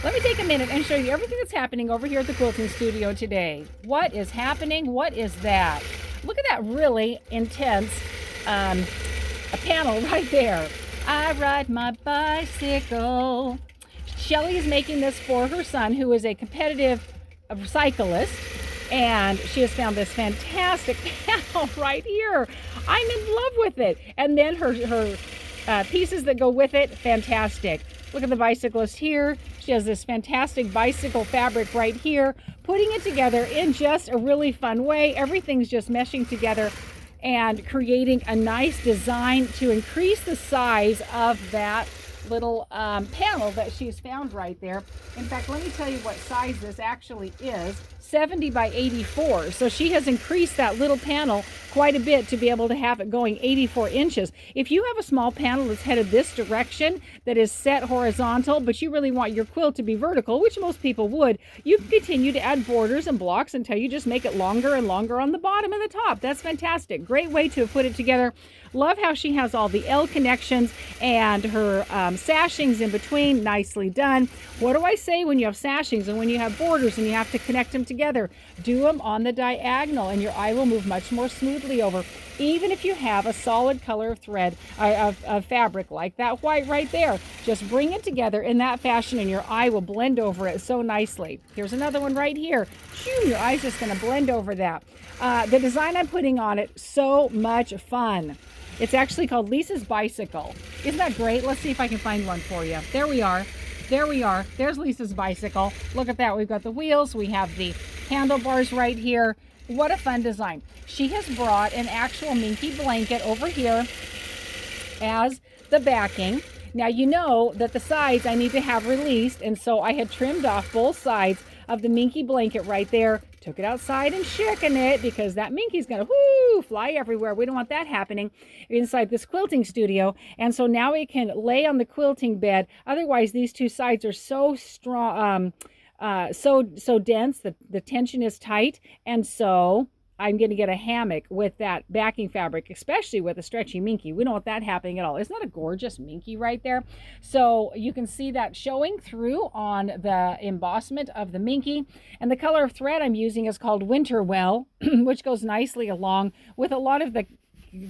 Let me take a minute and show you everything that's happening over here at the quilting studio today. What is happening? What is that? Look at that really intense a panel right there. I ride my bicycle. Shelly is making this for her son, who is a competitive cyclist, and she has found this fantastic panel right here. I'm in love with it. And then her pieces that go with it, fantastic. Look at the bicyclist here. She has this fantastic bicycle fabric right here, putting it together in just a really fun way. Everything's just meshing together and creating a nice design to increase the size of that little panel that she's found right there. In fact, let me tell you what size this actually is. 70 by 84. So she has increased that little panel quite a bit to be able to have it going 84 inches. If you have a small panel that's headed this direction, that is set horizontal, but you really want your quilt to be vertical, which most people would, you can continue to add borders and blocks until you just make it longer and longer on the bottom and the top. That's fantastic. Great way to put it together. Love how she has all the L connections and her sashings in between. Nicely done. What do I say when you have sashings and when you have borders and you have to connect them together? Do them on the diagonal and your eye will move much more smoothly over. Even if you have a solid color of thread, of fabric like that white right there, just bring it together in that fashion and your eye will blend over it so nicely. Here's another one right here. Shoo, your eye's just going to blend over that. The design I'm putting on it, so much fun. It's actually called Lisa's Bicycle. Isn't that great? Let's see if I can find one for you. There we are. There we are. There's Lisa's bicycle. Look at that. We've got the wheels. We have the handlebars right here. What a fun design. She has brought an actual minky blanket over here as the backing. Now you know that the sides I need to have released, and so I had trimmed off both sides of the minky blanket right there. Took it outside and shaken it because that minky's gonna fly everywhere. We don't want that happening inside this quilting studio. And so now it can lay on the quilting bed. Otherwise, these two sides are so strong, so dense that the tension is tight. And so I'm going to get a hammock with that backing fabric, especially with a stretchy minky. We don't want that happening at all. Isn't that a gorgeous minky right there? So you can see that showing through on the embossment of the minky. And the color of thread I'm using is called Winterwell, which goes nicely along with a lot of the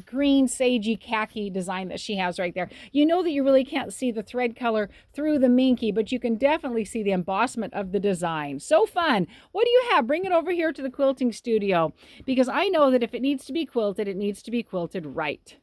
green sagey khaki design that she has right there. You know that you really can't see the thread color through the minky, but you can definitely see the embossment of the design. So fun. What do you have? Bring it over here to the quilting studio, because I know that if it needs to be quilted, it needs to be quilted right.